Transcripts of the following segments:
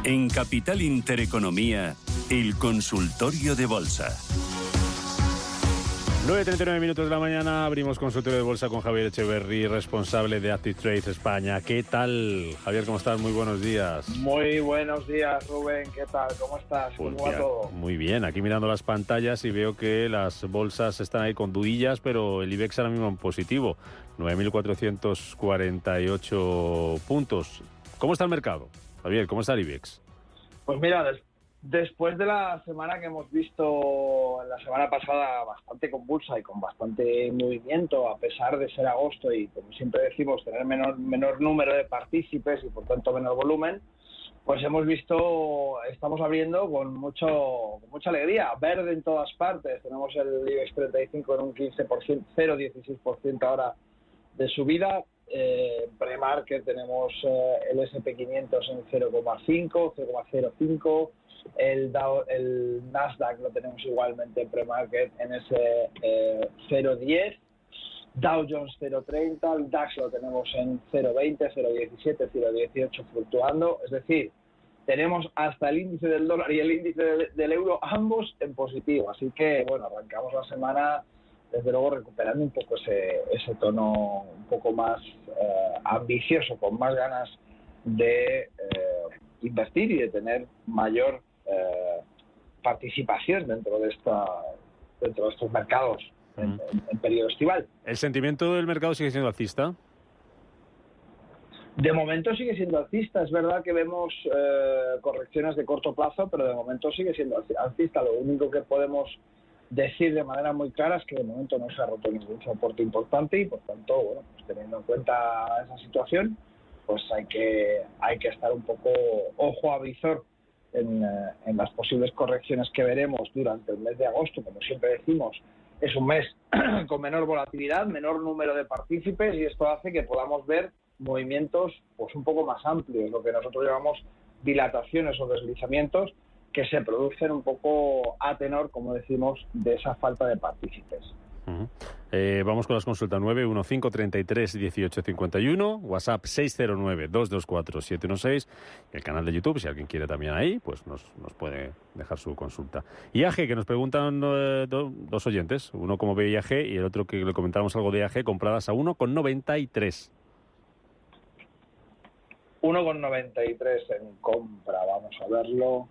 En Capital Intereconomía, el consultorio de bolsa. 9:39 minutos de la mañana, abrimos consultorio de bolsa con Javier Echeverry, responsable de Active Trades España. ¿Qué tal, Javier? ¿Cómo estás? Muy buenos días. Muy buenos días, Rubén. ¿Qué tal? ¿Cómo estás? Pues ¿Cómo va todo? Muy bien, aquí mirando las pantallas y veo que las bolsas están ahí con dudillas, pero el IBEX ahora mismo en positivo, 9.448 puntos. ¿Cómo está el mercado? Javier, ¿cómo está el IBEX? Pues mira, después de la semana que hemos visto la semana pasada bastante convulsa y con bastante movimiento, a pesar de ser agosto y, como siempre decimos, tener menor número de partícipes y por tanto menor volumen, pues estamos abriendo con mucha alegría, verde en todas partes. Tenemos el IBEX 35 en un 15%, 0,16% ahora de subida. En pre-market tenemos el S&P 500 en 0,05, el Nasdaq lo tenemos igualmente en pre-market en ese 0,10, Dow Jones 0,30, el DAX lo tenemos en 0,20, 0,17, 0,18 fluctuando, es decir, tenemos hasta el índice del dólar y el índice del euro ambos en positivo, así que bueno, arrancamos la semana desde luego recuperando un poco ese tono un poco más ambicioso, con más ganas de invertir y de tener mayor participación dentro de estos mercados en periodo estival. ¿El sentimiento del mercado sigue siendo alcista? De momento sigue siendo alcista. Es verdad que vemos correcciones de corto plazo, pero de momento sigue siendo alcista. Lo único que podemos decir de manera muy clara es que de momento no se ha roto ningún soporte importante y por tanto, bueno, pues teniendo en cuenta esa situación, pues hay que estar un poco ojo a visor en las posibles correcciones que veremos durante el mes de agosto. Como siempre decimos, es un mes con menor volatilidad, menor número de partícipes y esto hace que podamos ver movimientos pues un poco más amplios, lo que nosotros llamamos dilataciones o deslizamientos, que se producen un poco a tenor, como decimos, de esa falta de partícipes. Vamos con las consultas. 915331851, WhatsApp 609224716, y el canal de YouTube, si alguien quiere también ahí, pues nos puede dejar su consulta. IAG, que nos preguntan dos oyentes, uno cómo ve IAG y el otro que le comentáramos algo de IAG, compradas a 1,93. 1,93 en compra, vamos a verlo.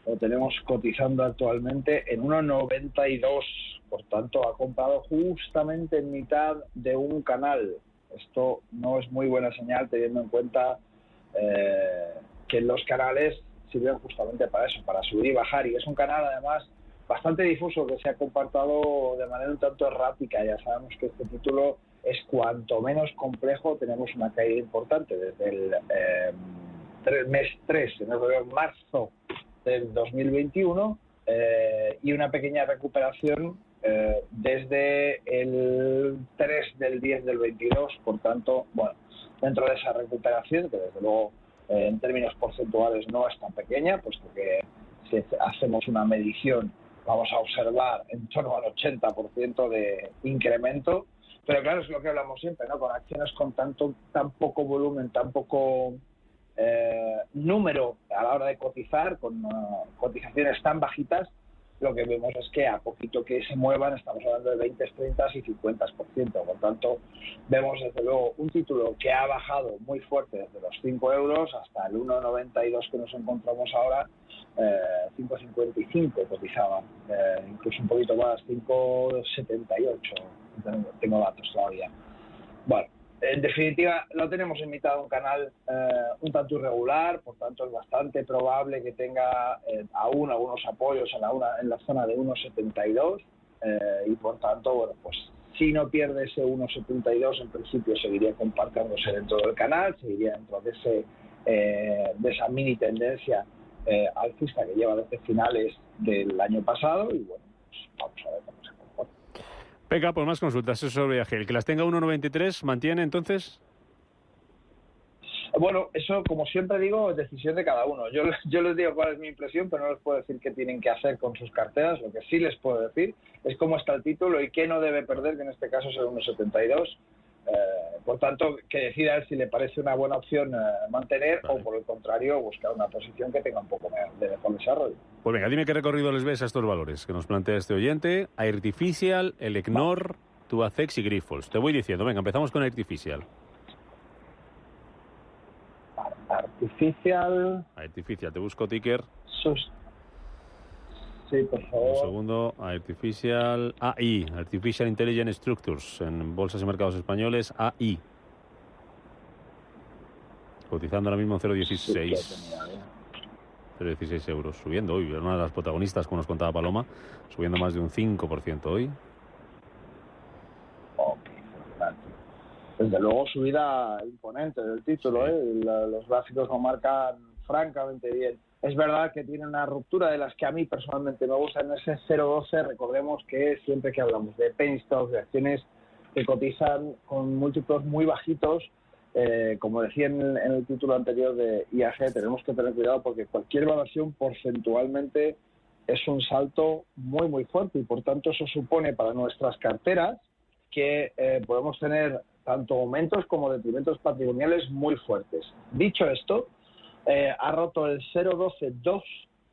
Lo tenemos cotizando actualmente en 1,92, por tanto ha comprado justamente en mitad de un canal. Esto no es muy buena señal teniendo en cuenta que los canales sirven justamente para eso, para subir y bajar, y es un canal además bastante difuso que se ha comportado de manera un tanto errática. Ya sabemos que este título es cuanto menos complejo, tenemos una caída importante desde el mes 3, en marzo del 2021, y una pequeña recuperación desde el 3 del 10 del 22, por tanto, bueno, dentro de esa recuperación, que desde luego en términos porcentuales no es tan pequeña, puesto que si hacemos una medición vamos a observar en torno al 80% de incremento, pero claro, es lo que hablamos siempre, ¿no? Con acciones con tan poco volumen, tan poco número a la hora de cotizar, con cotizaciones tan bajitas, lo que vemos es que a poquito que se muevan estamos hablando de 20, 30 y 50%. Por tanto, vemos desde luego un título que ha bajado muy fuerte desde los 5 euros hasta el 1,92 que nos encontramos ahora, 5,55 cotizaba, incluso un poquito más, 5,78, tengo datos todavía. Bueno, en definitiva, lo tenemos en mitad de un canal un tanto irregular, por tanto es bastante probable que tenga aún algunos apoyos en la zona de 1,72 y por tanto, bueno, pues si no pierde ese 1,72, en principio seguiría compartiéndose dentro del canal, seguiría dentro de esa mini tendencia alcista que lleva desde finales del año pasado y bueno, pues vamos a ver cómo se comporta. Venga, pues más consultas sobre IAG. El que las tenga 1,93, ¿mantiene entonces? Bueno, eso, como siempre digo, es decisión de cada uno. Yo les digo cuál es mi impresión, pero no les puedo decir qué tienen que hacer con sus carteras. Lo que sí les puedo decir es cómo está el título y qué no debe perder, que en este caso es el 1,72. Por tanto, que decida él si le parece una buena opción mantener Vale. o, por el contrario, buscar una posición que tenga un poco de mejor desarrollo. Pues venga, dime qué recorrido les ves a estos valores que nos plantea este oyente. Artificial, Elecnor, Tubacex y Grifols. Te voy diciendo, venga, empezamos con Artificial. Artificial, te busco ticker. Sí, por Un favor. segundo, Artificial AI, Artificial Intelligent Structures, en bolsas y mercados españoles, AI. Cotizando ahora mismo en 0,16. 0,16 euros, subiendo hoy. Era una de las protagonistas, como nos contaba Paloma, subiendo más de un 5% hoy. Ok, desde luego subida imponente del título, Sí. Los gráficos lo marcan francamente bien. Es verdad que tiene una ruptura de las que a mí personalmente me gusta en ese 0,12. Recordemos que siempre que hablamos de penny stocks, de acciones que cotizan con múltiplos muy bajitos, como decía en el título anterior de IAG, tenemos que tener cuidado porque cualquier evaluación porcentualmente es un salto muy, muy fuerte y por tanto eso supone para nuestras carteras que podemos tener tanto aumentos como detrimentos patrimoniales muy fuertes. Dicho esto, ha roto el 0,12-2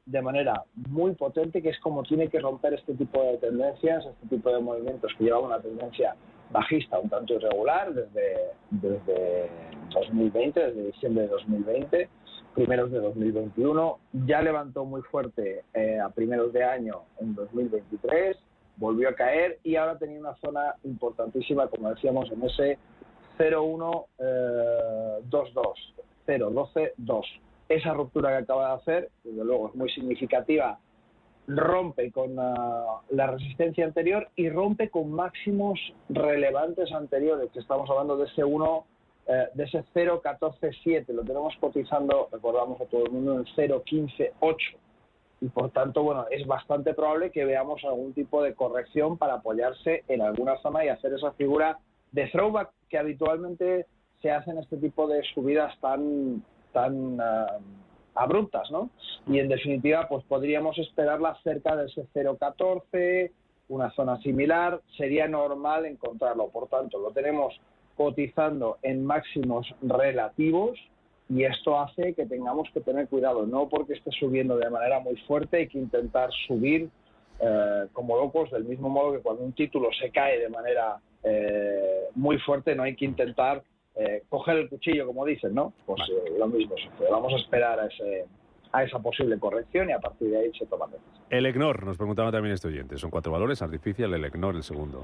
de manera muy potente, que es como tiene que romper este tipo de tendencias, este tipo de movimientos que llevan una tendencia bajista un tanto irregular desde 2020, desde diciembre de 2020, primeros de 2021, ya levantó muy fuerte a primeros de año en 2023, volvió a caer y ahora tenía una zona importantísima, como decíamos, en ese 0,122, 0,12,2. Esa ruptura que acaba de hacer, desde luego, es muy significativa. Rompe con la resistencia anterior y rompe con máximos relevantes anteriores, que estamos hablando de ese 0,14,7. Lo tenemos cotizando, recordamos a todo el mundo, en 0,15,8. Y por tanto, bueno, es bastante probable que veamos algún tipo de corrección para apoyarse en alguna zona y hacer esa figura de throwback que habitualmente se hace en este tipo de subidas tan abruptas, ¿no? Y en definitiva, pues podríamos esperarla cerca de ese 0,14, una zona similar, sería normal encontrarlo. Por tanto, lo tenemos cotizando en máximos relativos y esto hace que tengamos que tener cuidado, no porque esté subiendo de manera muy fuerte, hay que intentar subir como locos, del mismo modo que cuando un título se cae de manera muy fuerte, no hay que intentar coger el cuchillo, como dicen, ¿no? Pues lo mismo sucede. Vamos a esperar a esa posible corrección y a partir de ahí se toman decisiones. Elecnor, nos preguntaba también este oyente. Son 4 valores, Artificial, Elecnor el segundo.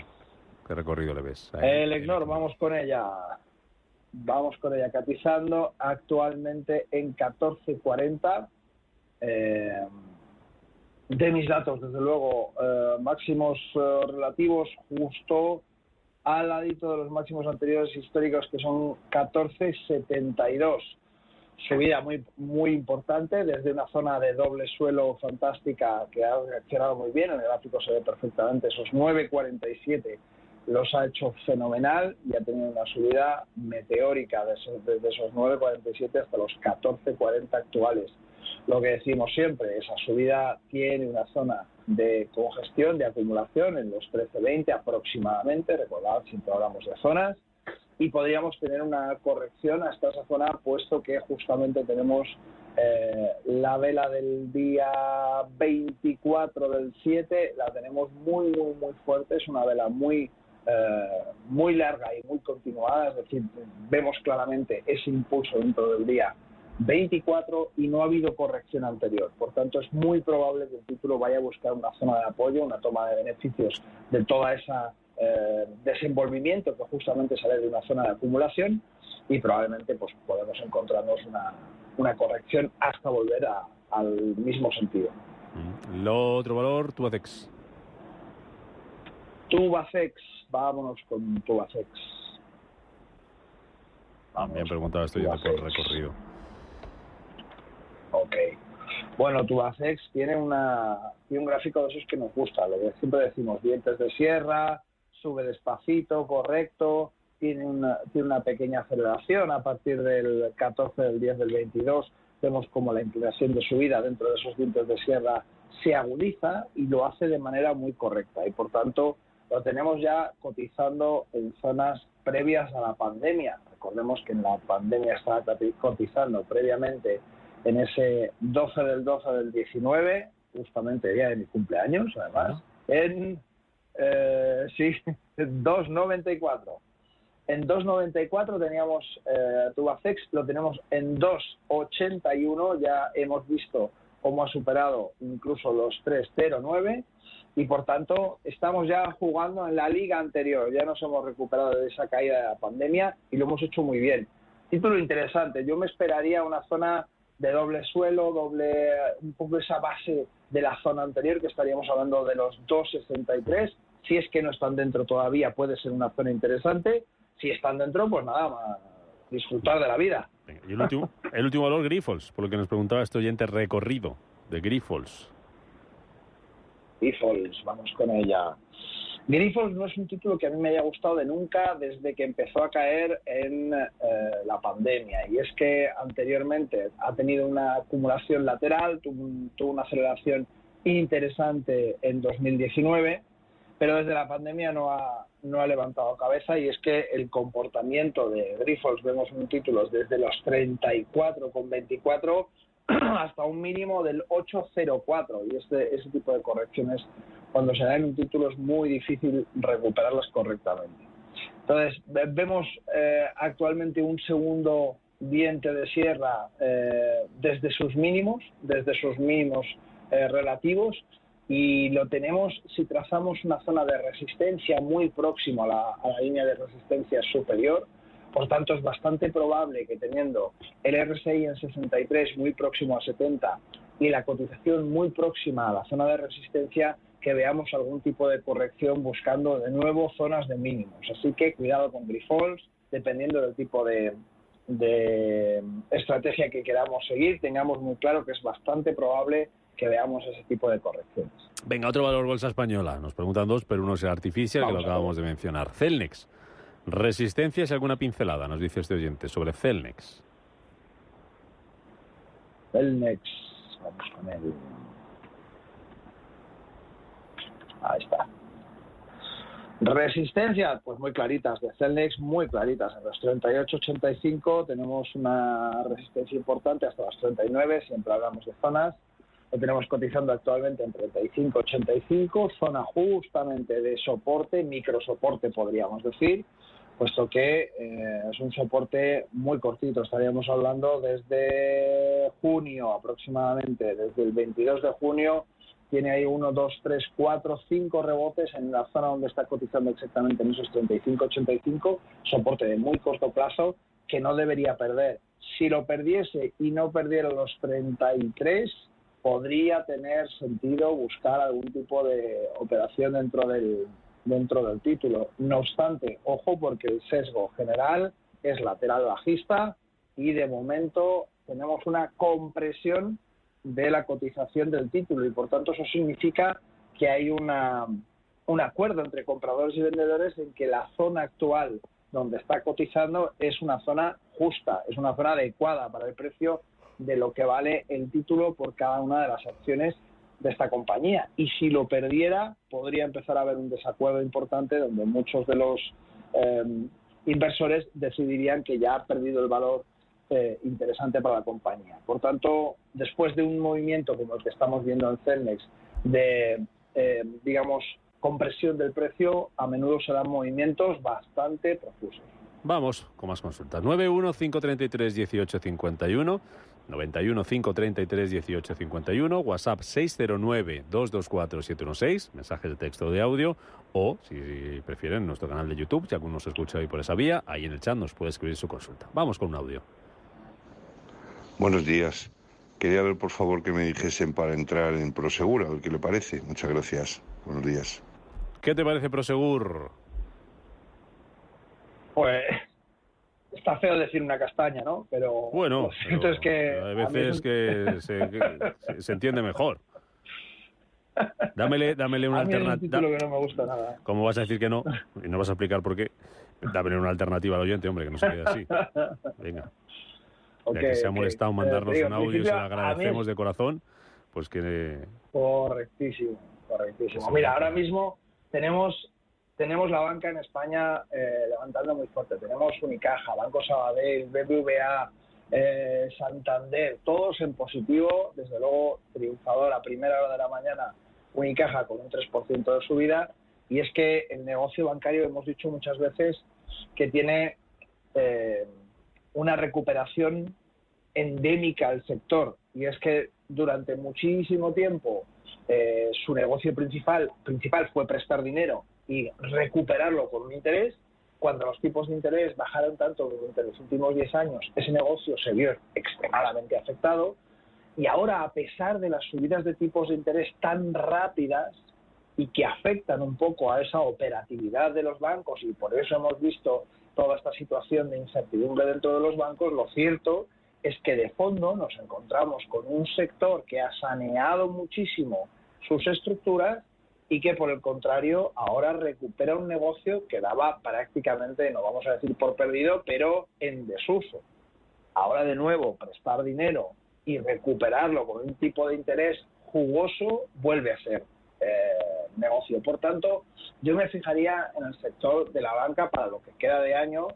¿Qué recorrido le ves? Elecnor, vamos con ella. Vamos con ella cotizando actualmente en 14,40. De mis datos, desde luego, máximos relativos justo al ladito de los máximos anteriores históricos, que son 14,72. Subida muy, muy importante desde una zona de doble suelo fantástica que ha reaccionado muy bien. En el gráfico se ve perfectamente esos 9,47. Los ha hecho fenomenal y ha tenido una subida meteórica desde esos 9,47 hasta los 14,40 actuales. Lo que decimos siempre, esa subida tiene una zona de congestión, de acumulación en los 13,20 aproximadamente, recordad, siempre hablamos de zonas, y podríamos tener una corrección hasta esa zona, puesto que justamente tenemos la vela del día 24 del 7, la tenemos muy, muy, muy fuerte, es una vela muy larga y muy continuada, es decir, vemos claramente ese impulso dentro del día 24 y no ha habido corrección anterior. Por tanto, es muy probable que el título vaya a buscar una zona de apoyo, una toma de beneficios de toda esa desenvolvimiento que justamente sale de una zona de acumulación y probablemente pues podemos encontrarnos una corrección hasta volver al mismo sentido. Lo otro valor, Tubacex. Tubacex, vámonos con Tubacex. También preguntaba estoy yendo por el recorrido. Ok. Bueno, Tubacex tiene un gráfico de esos que nos gusta, lo que siempre decimos, dientes de sierra, sube despacito, correcto, tiene una pequeña aceleración a partir del 14 del 10 del 22, vemos como la inclinación de subida dentro de esos dientes de sierra se agudiza y lo hace de manera muy correcta y por tanto lo tenemos ya cotizando en zonas previas a la pandemia. Recordemos que en la pandemia estaba cotizando previamente en ese 12 del 12 del 19, justamente día de mi cumpleaños, además, en 2,94. En 2,94 teníamos Tubacex, lo tenemos en 2,81, ya hemos visto cómo ha superado incluso los 3,09 y por tanto estamos ya jugando en la liga anterior, ya nos hemos recuperado de esa caída de la pandemia y lo hemos hecho muy bien. Título interesante, yo me esperaría una zona de doble suelo, un poco esa base de la zona anterior, que estaríamos hablando de los 2,63, si es que no están dentro todavía puede ser una zona interesante, si están dentro pues nada más, disfrutar de la vida. Y el último valor, Grifols, por lo que nos preguntaba este oyente, recorrido de Grifols. Grifols, vamos con ella. Grifols no es un título que a mí me haya gustado de nunca desde que empezó a caer en la pandemia. Y es que anteriormente ha tenido una acumulación lateral, tuvo una aceleración interesante en 2019, pero desde la pandemia no ha levantado cabeza, y es que el comportamiento de Grifols, vemos en títulos desde los 34,24 hasta un mínimo del 8,04, y ese tipo de correcciones, cuando se dan en un título, es muy difícil recuperarlas correctamente. Entonces, vemos actualmente un segundo diente de sierra desde sus mínimos relativos, y lo tenemos si trazamos una zona de resistencia muy próximo a la línea de resistencia superior. Por tanto, es bastante probable que teniendo el RSI en 63 muy próximo a 70 y la cotización muy próxima a la zona de resistencia, que veamos algún tipo de corrección buscando de nuevo zonas de mínimos. Así que cuidado con Grifols, dependiendo del tipo de estrategia que queramos seguir, tengamos muy claro que es bastante probable que veamos ese tipo de correcciones. Venga, otro valor bolsa española. Nos preguntan dos, pero uno es el Artificial, que lo acabamos de mencionar. Celnex. Resistencias y alguna pincelada, nos dice este oyente, sobre Celnex. Celnex, vamos con él. Ahí está. Resistencias, pues muy claritas, de Celnex muy claritas. En los 38,85 tenemos una resistencia importante hasta los 39, siempre hablamos de zonas. Lo tenemos cotizando actualmente en 35,85, zona justamente de soporte, microsoporte podríamos decir, puesto que es un soporte muy cortito. Estaríamos hablando desde junio aproximadamente, desde el 22 de junio, tiene ahí 1, 2, 3, 4, 5 rebotes en la zona donde está cotizando exactamente en esos 35,85, soporte de muy corto plazo que no debería perder. Si lo perdiese y no perdiera los 33, podría tener sentido buscar algún tipo de operación dentro del título. No obstante, ojo, porque el sesgo general es lateral bajista y de momento tenemos una compresión de la cotización del título, y por tanto eso significa que hay un acuerdo entre compradores y vendedores en que la zona actual donde está cotizando es una zona justa, es una zona adecuada para el precio de lo que vale el título por cada una de las acciones de esta compañía. Y si lo perdiera, podría empezar a haber un desacuerdo importante donde muchos de los inversores decidirían que ya ha perdido el valor interesante para la compañía. Por tanto, después de un movimiento como el que estamos viendo en Celnex de, digamos, compresión del precio, a menudo se dan movimientos bastante profusos. Vamos con más consultas. 91-533-1851, 91-533-1851, WhatsApp 609-224-716, mensajes de texto o de audio, o, si prefieren, nuestro canal de YouTube, si alguno se escucha hoy por esa vía, ahí en el chat nos puede escribir su consulta. Vamos con un audio. Buenos días. Quería ver, por favor, que me dijesen para entrar en Prosegur, a ver qué le parece. Muchas gracias. Buenos días. ¿Qué te parece Prosegur? Pues está feo decir una castaña, ¿no? Pero bueno, pero es que hay veces que se entiende mejor. Dámele una alternativa. Es un título que no me gusta nada. ¿Cómo vas a decir que no? Y no vas a explicar por qué. Dámele una alternativa al oyente, hombre, que no se quede así. Venga. Ya que se ha molestado mandarnos un audio y se lo agradecemos de corazón, pues que... Correctísimo. Mira, ahora mismo tenemos tenemos la banca en España levantando muy fuerte. Tenemos Unicaja, Banco Sabadell, BBVA, Santander, todos en positivo. Desde luego, triunfador a primera hora de la mañana, Unicaja con un 3% de subida. Y es que el negocio bancario, hemos dicho muchas veces, que tiene una recuperación endémica al sector. Y es que durante muchísimo tiempo su negocio principal fue prestar dinero y recuperarlo con un interés. Cuando los tipos de interés bajaron tanto durante los últimos 10 años, ese negocio se vio extremadamente afectado. Y ahora, a pesar de las subidas de tipos de interés tan rápidas y que afectan un poco a esa operatividad de los bancos, y por eso hemos visto toda esta situación de incertidumbre dentro de los bancos, lo cierto es que de fondo nos encontramos con un sector que ha saneado muchísimo sus estructuras y que, por el contrario, ahora recupera un negocio que daba prácticamente, no vamos a decir por perdido, pero en desuso. Ahora, de nuevo, prestar dinero y recuperarlo con un tipo de interés jugoso vuelve a ser negocio. Por tanto, yo me fijaría en el sector de la banca para lo que queda de año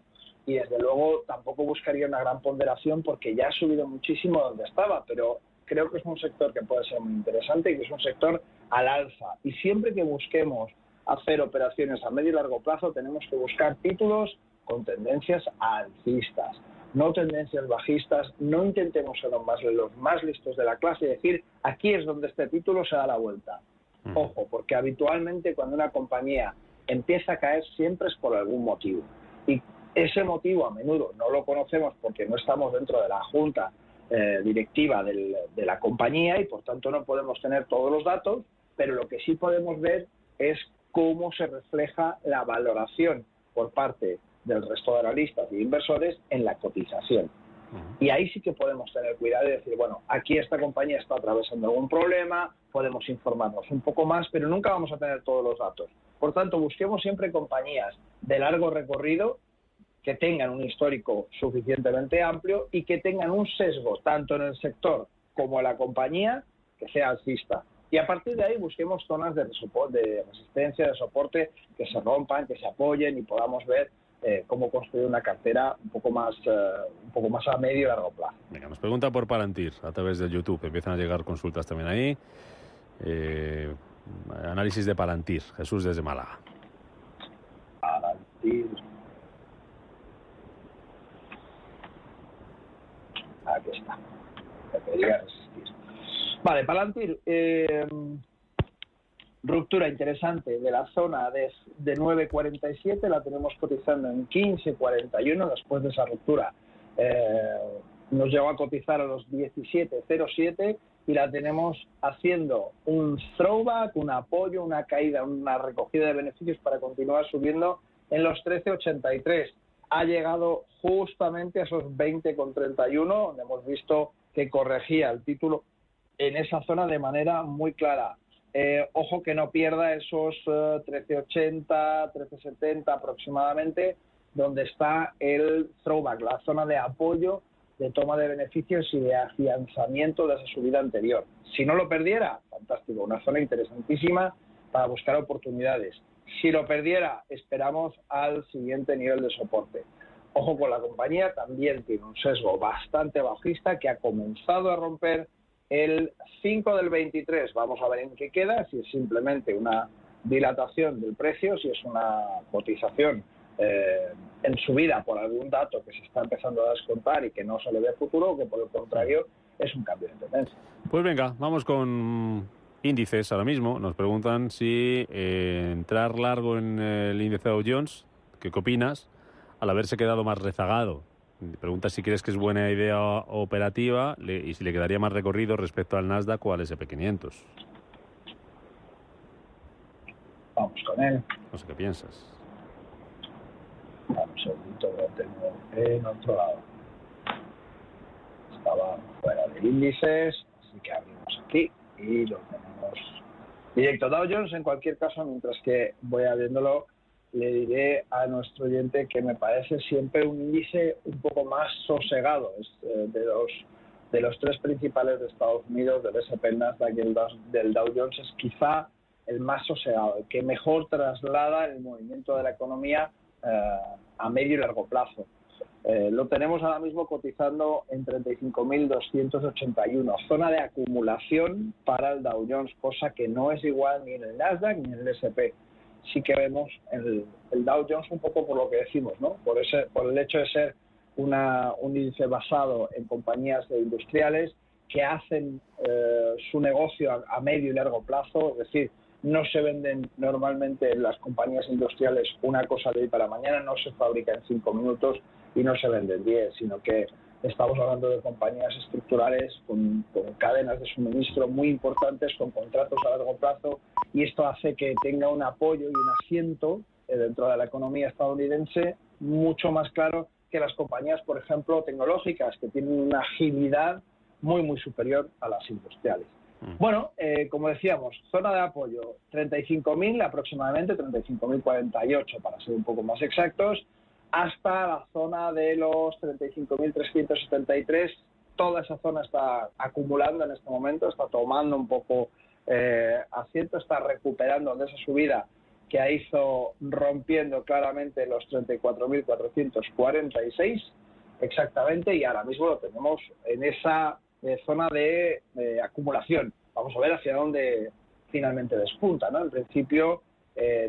y, desde luego, tampoco buscaría una gran ponderación porque ya ha subido muchísimo donde estaba, pero creo que es un sector que puede ser muy interesante y que es un sector al alza. Y siempre que busquemos hacer operaciones a medio y largo plazo, tenemos que buscar títulos con tendencias alcistas, no tendencias bajistas. No intentemos ser los más listos de la clase y decir, aquí es donde este título se da la vuelta. Ojo, porque habitualmente cuando una compañía empieza a caer siempre es por algún motivo. Y ese motivo a menudo no lo conocemos porque no estamos dentro de la junta directiva de la compañía y por tanto no podemos tener todos los datos, pero lo que sí podemos ver es cómo se refleja la valoración por parte del resto de analistas y inversores en la cotización. Y ahí sí que podemos tener cuidado y decir, bueno, aquí esta compañía está atravesando algún problema, podemos informarnos un poco más, pero nunca vamos a tener todos los datos. Por tanto, busquemos siempre compañías de largo recorrido que tengan un histórico suficientemente amplio y que tengan un sesgo tanto en el sector como en la compañía que sea alcista. Y a partir de ahí busquemos zonas de resistencia, de soporte, que se rompan, que se apoyen y podamos ver cómo construir una cartera un poco más a medio y largo plazo. Venga, nos pregunta por Palantir a través de YouTube. Empiezan a llegar consultas también ahí. Análisis de Palantir. Jesús desde Málaga. Palantir. Aquí está. Debería resistir. Vale, Palantir. Ruptura interesante de la zona de 9.47, la tenemos cotizando en 15.41. Después de esa ruptura nos llegó a cotizar a los 17.07 y la tenemos haciendo un throwback, un apoyo, una caída, una recogida de beneficios para continuar subiendo en los 13.83. Ha llegado justamente a esos 20.31, donde hemos visto que corregía el título en esa zona de manera muy clara. Ojo que no pierda esos 13.80, 13.70 aproximadamente, donde está el throwback, la zona de apoyo, de toma de beneficios y de afianzamiento de esa subida anterior. Si no lo perdiera, fantástico, una zona interesantísima para buscar oportunidades. Si lo perdiera, esperamos al siguiente nivel de soporte. Ojo con la compañía, también tiene un sesgo bastante bajista que ha comenzado a romper el 5 del 23. Vamos a ver en qué queda, si es simplemente una dilatación del precio, si es una cotización en subida por algún dato que se está empezando a descontar y que no se le ve futuro, o que por el contrario es un cambio de tendencia. Pues venga, vamos con índices ahora mismo. Nos preguntan si entrar largo en el índice Dow Jones, ¿qué opinas? Al haberse quedado más rezagado. Pregunta si crees que es buena idea operativa y si le quedaría más recorrido respecto al Nasdaq o al SP500. Vamos con él. No sé qué piensas. Vamos un segundito, lo tengo en otro lado. Estaba fuera de índices, así que abrimos aquí y lo tenemos directo. Dow Jones, en cualquier caso, mientras que voy abriéndolo, le diré a nuestro oyente que me parece siempre un índice un poco más sosegado. Es de los tres principales de Estados Unidos, del S&P, Nasdaq y del Dow Jones, es quizá el más sosegado, el que mejor traslada el movimiento de la economía a medio y largo plazo. Lo tenemos ahora mismo cotizando en 35.281, zona de acumulación para el Dow Jones, cosa que no es igual ni en el Nasdaq ni en el S&P. Sí que vemos el Dow Jones un poco por lo que decimos, ¿no? Por el hecho de ser un índice basado en compañías industriales que hacen su negocio a medio y largo plazo, es decir, no se venden normalmente en las compañías industriales una cosa de hoy para mañana, no se fabrica en 5 minutos y no se vende en 10, sino que estamos hablando de compañías estructurales con cadenas de suministro muy importantes, con contratos a largo plazo, y esto hace que tenga un apoyo y un asiento dentro de la economía estadounidense mucho más claro que las compañías, por ejemplo, tecnológicas, que tienen una agilidad muy, muy superior a las industriales. Bueno, como decíamos, zona de apoyo 35.000 aproximadamente, 35.048 para ser un poco más exactos, hasta la zona de los 35.373. Toda esa zona está acumulando en este momento, está tomando un poco asiento, está recuperando de esa subida que hizo rompiendo claramente los 34.446 exactamente, y ahora mismo lo tenemos en esa zona de acumulación. Vamos a ver hacia dónde finalmente despunta, ¿no? En principio,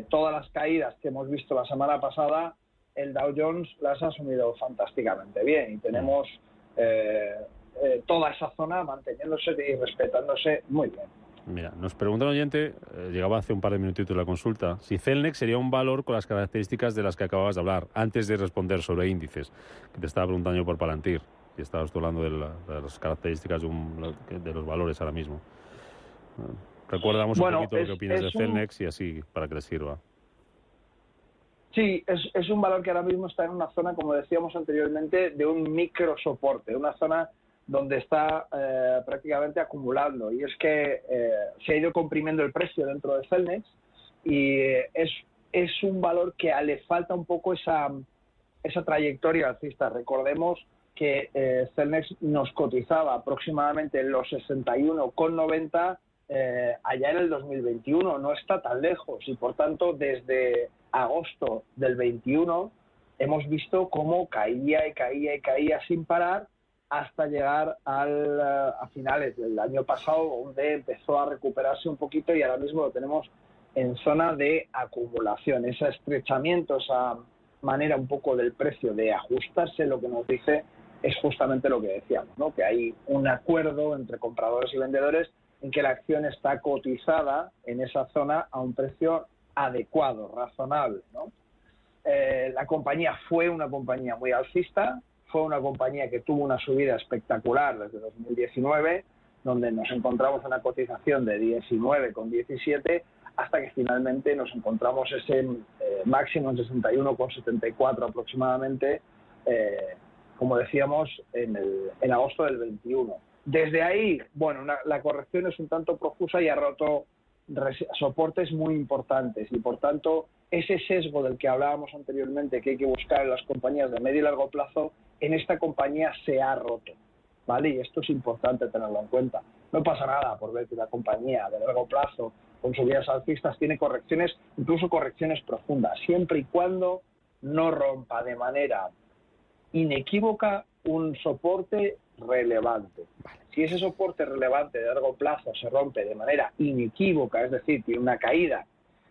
todas las caídas que hemos visto la semana pasada, el Dow Jones las ha asumido fantásticamente bien y tenemos toda esa zona manteniéndose y respetándose muy bien. Mira, nos pregunta un oyente, llegaba hace un par de minutitos la consulta, si Celnex sería un valor con las características de las que acababas de hablar, antes de responder sobre índices, que te estaba preguntando yo por Palantir, y estabas hablando de las características de los valores ahora mismo. Recuérdamos un poquito lo que opinas de Celnex y así, para que les sirva. Sí, es un valor que ahora mismo está en una zona, como decíamos anteriormente, de un micro soporte, una zona donde está prácticamente acumulando, y es que se ha ido comprimiendo el precio dentro de Celnex y es un valor que le falta un poco esa trayectoria alcista. Recordemos que Celnex nos cotizaba aproximadamente en los 61,90 allá en el 2021, no está tan lejos, y por tanto desde agosto del 21 hemos visto cómo caía y caía y caía sin parar hasta llegar a finales del año pasado, donde empezó a recuperarse un poquito y ahora mismo lo tenemos en zona de acumulación. Ese estrechamiento, esa manera un poco del precio de ajustarse, lo que nos dice es justamente lo que decíamos, ¿no? Que hay un acuerdo entre compradores y vendedores en que la acción está cotizada en esa zona a un precio adecuado, razonable, ¿no? La compañía fue una compañía muy alcista, fue una compañía que tuvo una subida espectacular desde 2019, donde nos encontramos en una cotización de 19,17 hasta que finalmente nos encontramos ese máximo en 61,74 aproximadamente, como decíamos, en agosto del 21. Desde ahí, bueno, la corrección es un tanto profusa y ha roto soportes muy importantes y, por tanto, ese sesgo del que hablábamos anteriormente que hay que buscar en las compañías de medio y largo plazo, en esta compañía se ha roto, ¿vale? Y esto es importante tenerlo en cuenta. No pasa nada por ver que la compañía de largo plazo, con subidas alcistas, tiene correcciones, incluso correcciones profundas, siempre y cuando no rompa de manera inequívoca un soporte relevante. Si ese soporte relevante de largo plazo se rompe de manera inequívoca, es decir, tiene una caída,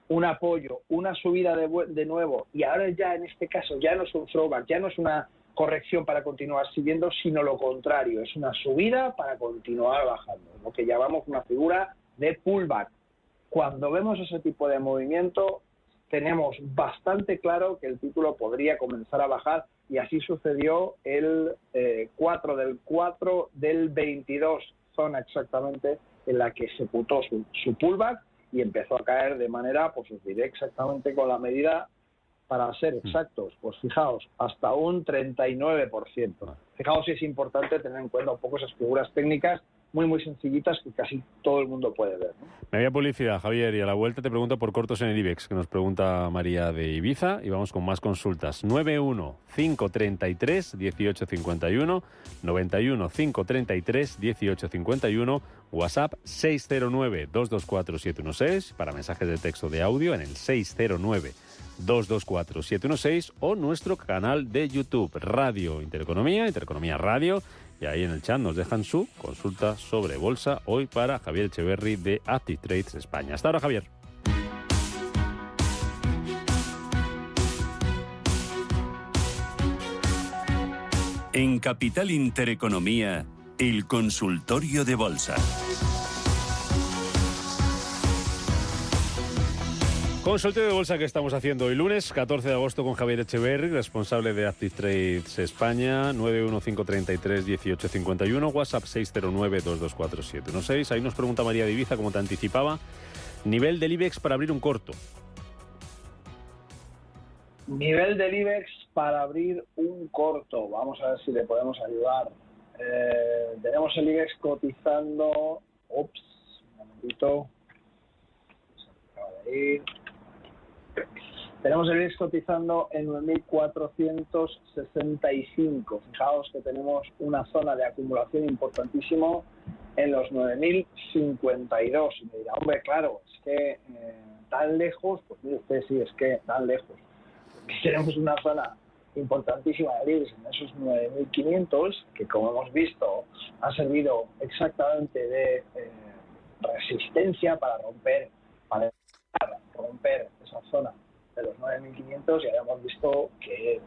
un apoyo, una subida de nuevo, y ahora ya en este caso ya no es un throwback, ya no es una corrección para continuar siguiendo, sino lo contrario, es una subida para continuar bajando, lo que llamamos una figura de pullback. Cuando vemos ese tipo de movimiento, tenemos bastante claro que el título podría comenzar a bajar, y así sucedió el 4 del 22, zona exactamente en la que ejecutó su pullback y empezó a caer de manera, pues os diré exactamente con la medida, para ser exactos, pues fijaos, hasta un 39%. Fijaos si es importante tener en cuenta un poco esas figuras técnicas muy sencillitas que casi todo el mundo puede ver, ¿no? Me había publicidad, Javier, y a la vuelta te pregunto por cortos en el IBEX, que nos pregunta María de Ibiza, y vamos con más consultas. 91-533-1851, 91-533-1851, WhatsApp 609-224-716, para mensajes de texto de audio en el 609-224-716, o nuestro canal de YouTube, Radio Intereconomía, Intereconomía Radio, y ahí en el chat nos dejan su consulta sobre bolsa hoy para Javier Echeverry de Active Trades España. Hasta ahora, Javier. En Capital Intereconomía, el consultorio de bolsa. Consultorio de bolsa que estamos haciendo hoy lunes, 14 de agosto, con Javier Echeverry, responsable de Active Trades España, 915331851, WhatsApp 609224716. Ahí nos pregunta María de Ibiza, como te anticipaba, nivel del IBEX para abrir un corto. Nivel del IBEX para abrir un corto. Vamos a ver si le podemos ayudar. Tenemos el IBEX cotizando... un momentito. Se acaba de ir. Tenemos el IBEX cotizando en 9.465. Fijaos que tenemos una zona de acumulación importantísimo en los 9.052. Y me dirá, hombre, claro, es que tan lejos, pues mire usted, sí, es que tan lejos. Tenemos una zona importantísima de IBEX en esos 9.500, que como hemos visto ha servido exactamente de resistencia para romper esa zona de los 9.500, y ya hemos visto que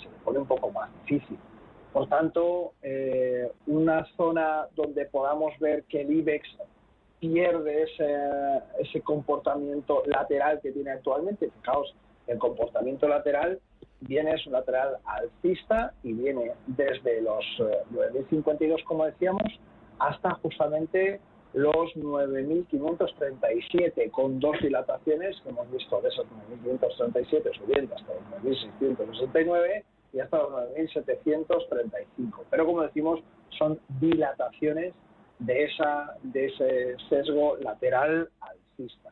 se le pone un poco más difícil. Por tanto, una zona donde podamos ver que el IBEX pierde ese comportamiento lateral que tiene actualmente. Fijaos, el comportamiento lateral es un lateral alcista y viene desde los 9.052, como decíamos, hasta justamente los 9.537, con dos dilataciones que hemos visto de esos 9.537 subiendo hasta los 9.669 y hasta los 9.735. Pero como decimos, son dilataciones de ese sesgo lateral alcista.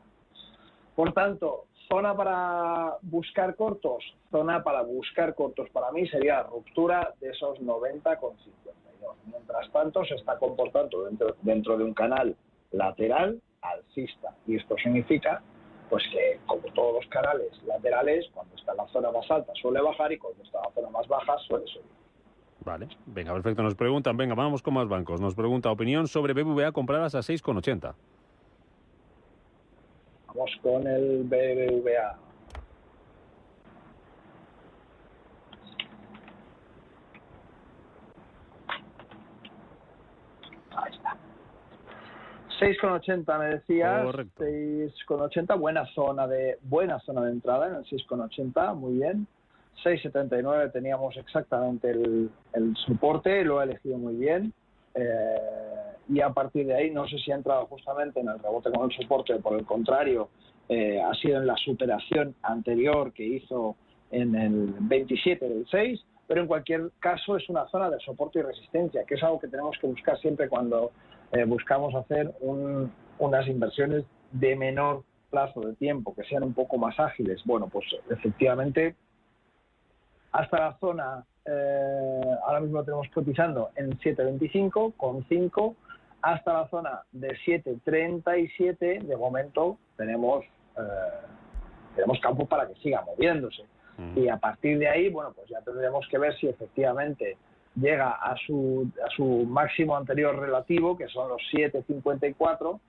Por tanto, zona para buscar cortos. Zona para buscar cortos para mí sería la ruptura de esos 90,52. Mientras tanto, se está comportando dentro de un canal lateral alcista. Y esto significa pues que, como todos los canales laterales, cuando está en la zona más alta suele bajar y cuando está en la zona más baja suele subir. Vale, venga, perfecto. Nos preguntan, venga, vamos con más bancos. Nos pregunta opinión sobre BBVA compradas a 6,80. Vamos con el BBVA. Ahí está. 6,80 me decías. Correcto. 6,80, buena zona de entrada en el 6,80, muy bien. 6,79 teníamos exactamente el soporte, lo he elegido muy bien. Y a partir de ahí no sé si ha entrado justamente en el rebote con el soporte, o por el contrario ha sido en la superación anterior que hizo en el 27 del 6, pero en cualquier caso es una zona de soporte y resistencia, que es algo que tenemos que buscar siempre cuando buscamos hacer unas inversiones de menor plazo de tiempo, que sean un poco más ágiles. Bueno, pues efectivamente hasta la zona, ahora mismo lo tenemos cotizando en 7,25 con 5, hasta la zona de 7,37, de momento tenemos campo para que siga moviéndose. Y a partir de ahí, bueno, pues ya tendremos que ver si efectivamente llega a su máximo anterior relativo, que son los 7,54,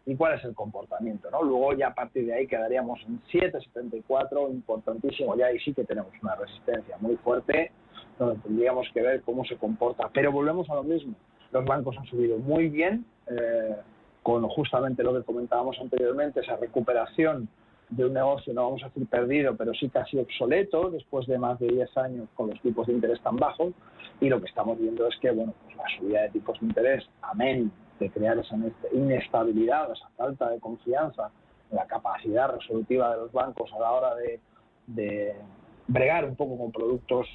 y cuál es el comportamiento, ¿no? Luego ya a partir de ahí quedaríamos en 7,74, importantísimo, ya ahí sí que tenemos una resistencia muy fuerte, donde tendríamos que ver cómo se comporta. Pero volvemos a lo mismo, los bancos han subido muy bien, con justamente lo que comentábamos anteriormente, esa recuperación de un negocio, no vamos a decir perdido, pero sí casi obsoleto, después de más de 10 años con los tipos de interés tan bajos, y lo que estamos viendo es que, bueno, pues la subida de tipos de interés, amén de crear esa inestabilidad, esa falta de confianza en la capacidad resolutiva de los bancos a la hora de bregar un poco con productos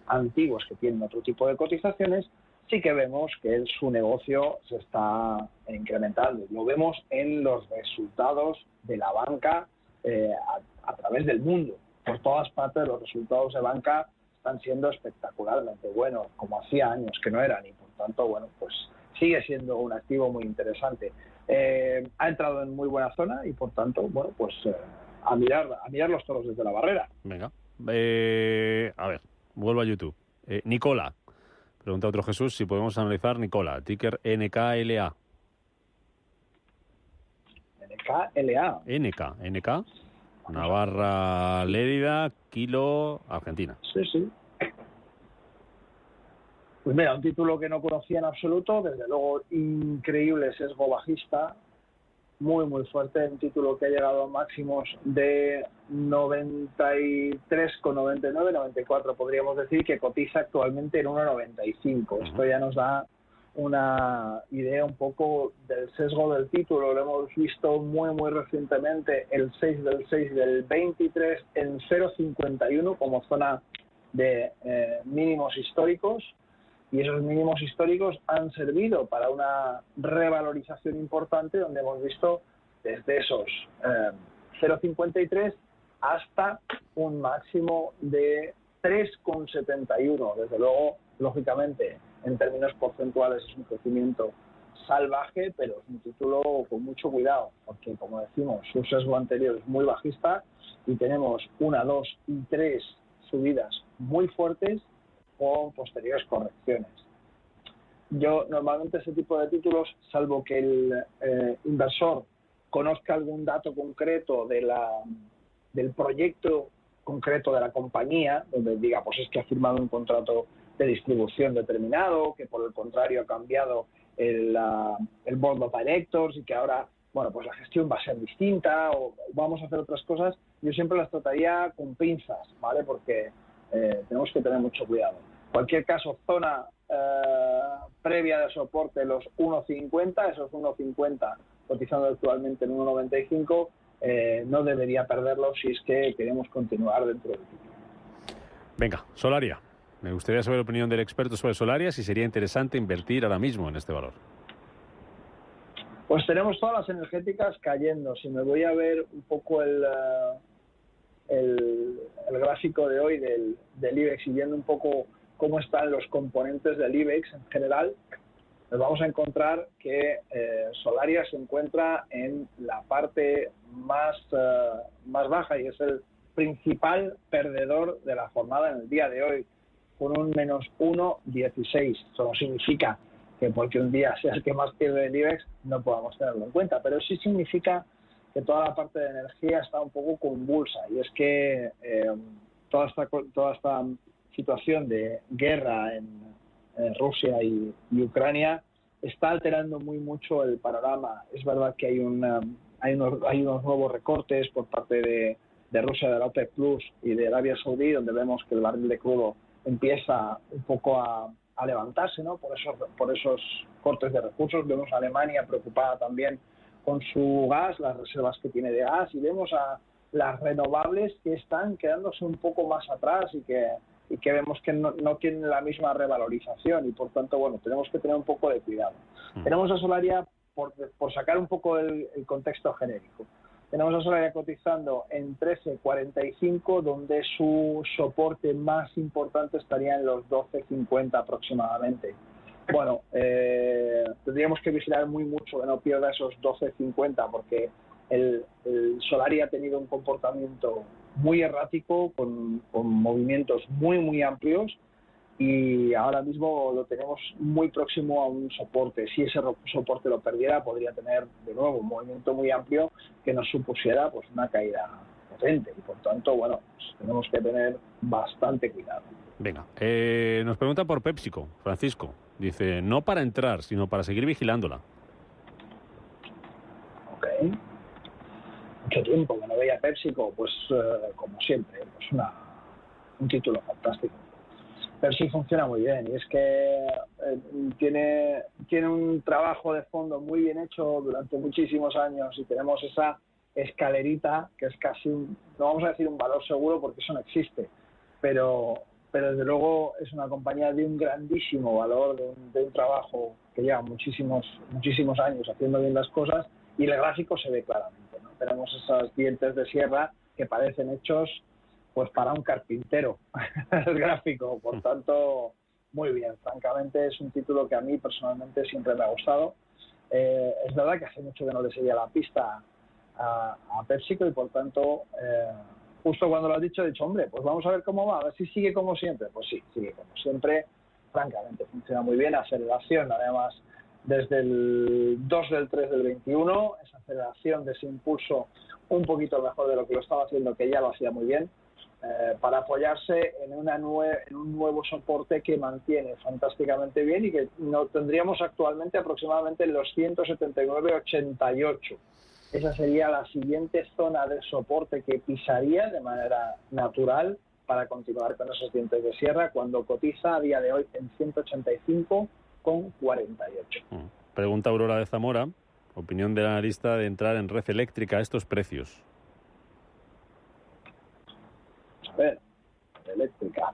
antiguos que tienen otro tipo de cotizaciones, sí que vemos que su negocio se está incrementando. Lo vemos en los resultados de la banca a través del mundo. Por todas partes los resultados de banca están siendo espectacularmente buenos, como hacía años que no eran, y por tanto, bueno, pues sigue siendo un activo muy interesante. Ha entrado en muy buena zona y por tanto, bueno, pues a mirar los toros desde la barrera. Venga. A ver, vuelvo a YouTube. Nicola. Pregunta otro Jesús si podemos analizar Nicola. Ticker NKLA. NK. Navarra, Lérida, Kilo, Argentina. Sí. Pues mira, un título que no conocía en absoluto, desde luego increíble sesgo bajista, muy fuerte, un título que ha llegado a máximos de 93,99, 94 podríamos decir, que cotiza actualmente en 1,95. Esto ya nos da una idea un poco del sesgo del título. Lo hemos visto muy recientemente, el 6 del 6 del 23 en 0,51 como zona de mínimos históricos, y esos mínimos históricos han servido para una revalorización importante, donde hemos visto desde esos 0,53 hasta un máximo de 3,71. Desde luego, lógicamente, en términos porcentuales es un crecimiento salvaje, pero es un título con mucho cuidado, porque, como decimos, su sesgo anterior es muy bajista y tenemos 1, 2 y 3 subidas muy fuertes con posteriores correcciones. Yo normalmente ese tipo de títulos, salvo que el inversor conozca algún dato concreto del proyecto concreto de la compañía, donde diga, pues es que ha firmado un contrato de distribución determinado, que por el contrario ha cambiado el board of directors y que ahora, bueno, pues la gestión va a ser distinta o vamos a hacer otras cosas, yo siempre las trataría con pinzas, ¿vale? Porque tenemos que tener mucho cuidado. En cualquier caso, zona previa de soporte, los 1,50, esos 1,50 cotizando actualmente en 1,95, no debería perderlo si es que queremos continuar dentro del título. Venga, Solaria. Me gustaría saber la opinión del experto sobre Solaria, si sería interesante invertir ahora mismo en este valor. Pues tenemos todas las energéticas cayendo. Si me voy a ver un poco el gráfico de hoy del IBEX y viendo un poco cómo están los componentes del IBEX en general, nos vamos a encontrar que Solaria se encuentra en la parte más baja y es el principal perdedor de la jornada en el día de hoy, con un menos 1,16. Eso no significa que porque un día sea el que más pierde el IBEX no podamos tenerlo en cuenta, pero sí significa que toda la parte de energía está un poco convulsa, y es que toda esta situación de guerra en Rusia y Ucrania está alterando muy mucho el panorama. Es verdad que hay unos nuevos recortes por parte de Rusia, de la OPEC Plus y de Arabia Saudí, donde vemos que el barril de crudo empieza un poco a levantarse, ¿no? Por esos cortes de recursos. Vemos a Alemania preocupada también con su gas, las reservas que tiene de gas, y vemos a las renovables que están quedándose un poco más atrás y que vemos que no tienen la misma revalorización, y por tanto, bueno, tenemos que tener un poco de cuidado. Tenemos a Solaria, por sacar un poco el contexto genérico, tenemos a Solaria cotizando en 13,45, donde su soporte más importante estaría en los 12,50 aproximadamente. Bueno, tendríamos que vigilar muy mucho que no pierda esos 12,50, porque el Solaria ha tenido un comportamiento muy errático, con movimientos muy amplios, y ahora mismo lo tenemos muy próximo a un soporte. Si ese soporte lo perdiera, podría tener de nuevo un movimiento muy amplio que nos supusiera pues una caída potente, y por tanto, bueno, pues tenemos que tener bastante cuidado. Venga, nos pregunta por PepsiCo, Francisco. Dice, no para entrar, sino para seguir vigilándola. Ok. Mucho tiempo que no veía PepsiCo, pues como siempre, pues un título fantástico. Pepsi funciona muy bien, y es que tiene un trabajo de fondo muy bien hecho durante muchísimos años, y tenemos esa escalerita que es casi no vamos a decir un valor seguro porque eso no existe, pero pero desde luego es una compañía de un grandísimo valor, de un trabajo que lleva muchísimos años haciendo bien las cosas, y el gráfico se ve claramente, ¿no? Tenemos esos dientes de sierra que parecen hechos pues para un carpintero, el gráfico. Por tanto, muy bien. Francamente, es un título que a mí personalmente siempre me ha gustado. Es verdad que hace mucho que no le seguía la pista a PepsiCo, y por tanto, justo cuando lo has dicho, he dicho, hombre, pues vamos a ver cómo va, a ver si sigue como siempre. Pues sí, sigue como siempre. Francamente, funciona muy bien. Aceleración, además, desde el 2 del 3 del 21, esa aceleración de ese impulso un poquito mejor de lo que lo estaba haciendo, que ya lo hacía muy bien, para apoyarse en un nuevo soporte que mantiene fantásticamente bien y que no tendríamos actualmente aproximadamente en los 179,88. Esa sería la siguiente zona de soporte que pisaría de manera natural para continuar con esos dientes de sierra, cuando cotiza a día de hoy en 185,48. Pregunta Aurora de Zamora, opinión del analista de entrar en Red Eléctrica a estos precios. A ver, eléctrica.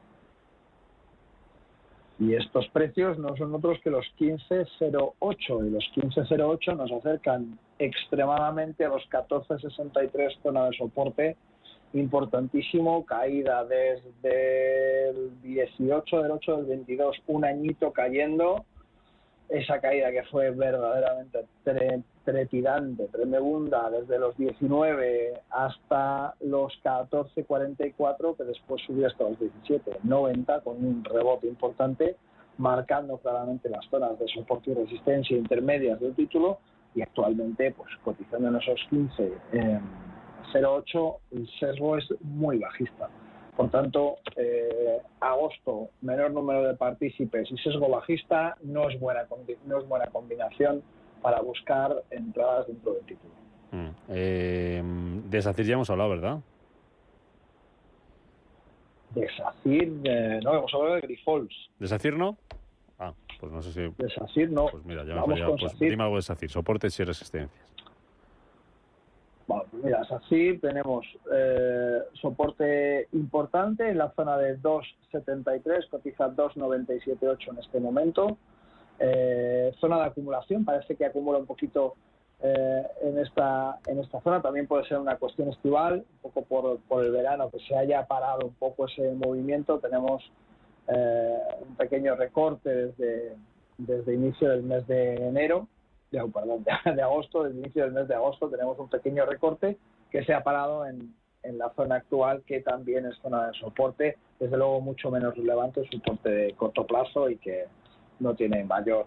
Y estos precios no son otros que los 15.08, y los 15.08 nos acercan extremadamente a los 14.63, zona de soporte importantísimo, caída desde el 18 del 8 del 22, un añito cayendo. Esa caída que fue verdaderamente trepidante, tremenda, desde los 19 hasta los 14.44, que después subió hasta los 17.90 con un rebote importante, marcando claramente las zonas de soporte y resistencia intermedias del título, y actualmente pues cotizando en esos 15.08, el sesgo es muy bajista. Por tanto, agosto, menor número de partícipes y sesgo bajista no es buena combinación para buscar entradas dentro del título. De SACIR ya hemos hablado, ¿verdad? De SACIR, no, hemos hablado de Grifols. ¿De SACIR no? Ah, pues no sé si... De SACIR no. Pues mira, ya me he fallado. Pues dime algo de SACIR, soportes y resistencias. Bueno, pues mira, SACIR tenemos soporte importante en la zona de 2.73, cotiza 2.97.8 en este momento. Zona de acumulación, parece que acumula un poquito en esta zona. También puede ser una cuestión estival, un poco por el verano, que se haya parado un poco ese movimiento. Tenemos un pequeño recorte desde inicio del mes de enero. De agosto, desde el inicio del mes de agosto tenemos un pequeño recorte que se ha parado en la zona actual, que también es zona de soporte, desde luego mucho menos relevante, soporte de corto plazo y que no tiene mayor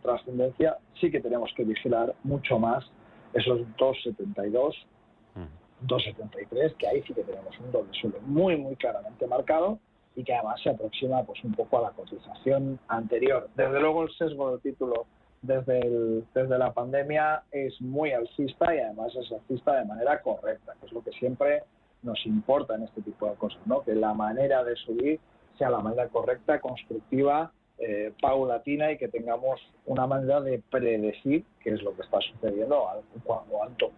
trascendencia. Sí que tenemos que vigilar mucho más esos 2.72, 2.73, que ahí sí que tenemos un doble suelo muy muy claramente marcado, y que además se aproxima pues un poco a la cotización anterior. Desde luego el sesgo del título desde la pandemia es muy alcista, y además es alcista de manera correcta, que es lo que siempre nos importa en este tipo de cosas, ¿no? Que la manera de subir sea la manera correcta, constructiva, paulatina, y que tengamos una manera de predecir qué es lo que está sucediendo,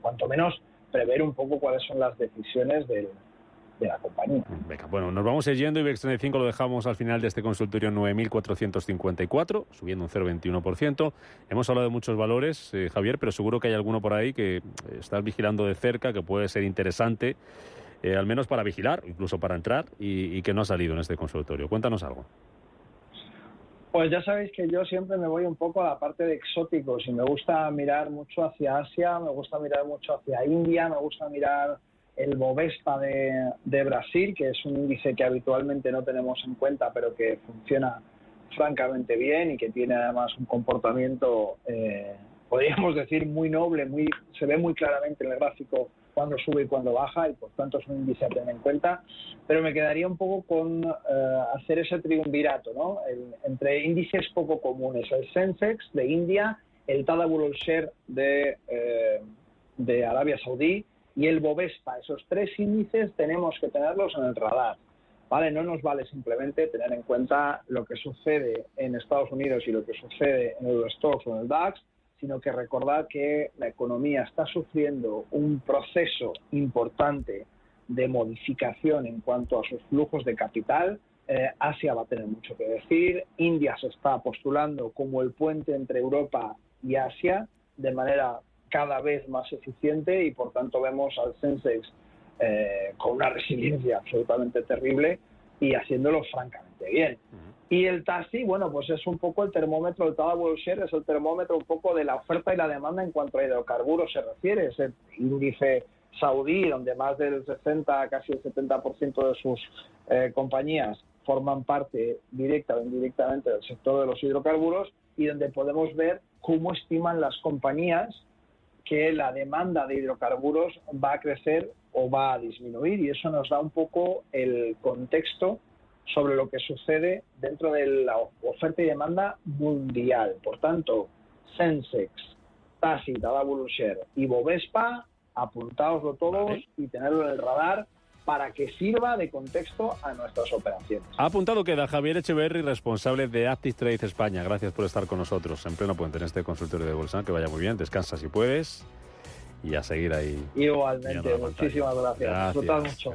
cuanto menos prever un poco cuáles son las decisiones de la compañía. Venga, bueno, nos vamos yendo. IBEX 35 lo dejamos al final de este consultorio 9.454, subiendo un 0,21%. Hemos hablado de muchos valores, Javier, pero seguro que hay alguno por ahí que estás vigilando de cerca, que puede ser interesante, al menos para vigilar, incluso para entrar, y que no ha salido en este consultorio. Cuéntanos algo. Pues ya sabéis que yo siempre me voy un poco a la parte de exóticos, y me gusta mirar mucho hacia Asia, me gusta mirar mucho hacia India, me gusta mirar el Bovespa de Brasil, que es un índice que habitualmente no tenemos en cuenta, pero que funciona francamente bien y que tiene además un comportamiento, podríamos decir, muy noble, se ve muy claramente en el gráfico cuando sube y cuando baja, y por tanto es un índice a tener en cuenta. Pero me quedaría un poco con hacer ese triunvirato, ¿no? Entre índices poco comunes, el Sensex de India, el Tadawul Share de Arabia Saudí y el Bovespa. Esos tres índices tenemos que tenerlos en el radar, ¿vale? No nos vale simplemente tener en cuenta lo que sucede en Estados Unidos y lo que sucede en Eurostoxx o en el DAX, sino que recordar que la economía está sufriendo un proceso importante de modificación en cuanto a sus flujos de capital. Asia va a tener mucho que decir. India se está postulando como el puente entre Europa y Asia de manera cada vez más eficiente y por tanto vemos al Sensex con una resiliencia absolutamente terrible y haciéndolo francamente bien. Y el TASI, bueno, pues es un poco el termómetro, el Tadawul Share es el termómetro un poco de la oferta y la demanda en cuanto a hidrocarburos se refiere. Es el índice saudí, donde más del 60, casi el 70% de sus compañías forman parte directa o indirectamente del sector de los hidrocarburos y donde podemos ver cómo estiman las compañías que la demanda de hidrocarburos va a crecer o va a disminuir, y eso nos da un poco el contexto sobre lo que sucede dentro de la oferta y demanda mundial. Por tanto, Sensex, TASI, Tadawul Share y Bovespa, apuntaoslo todos y tenerlo en el radar para que sirva de contexto a nuestras operaciones. Ha apuntado queda Javier Echeverri, responsable de Active Trade España. Gracias por estar con nosotros en pleno puente en este consultorio de bolsa. Que vaya muy bien, descansa si puedes y a seguir ahí. Igualmente, muchísimas gracias. Disfrutad mucho. Gracias.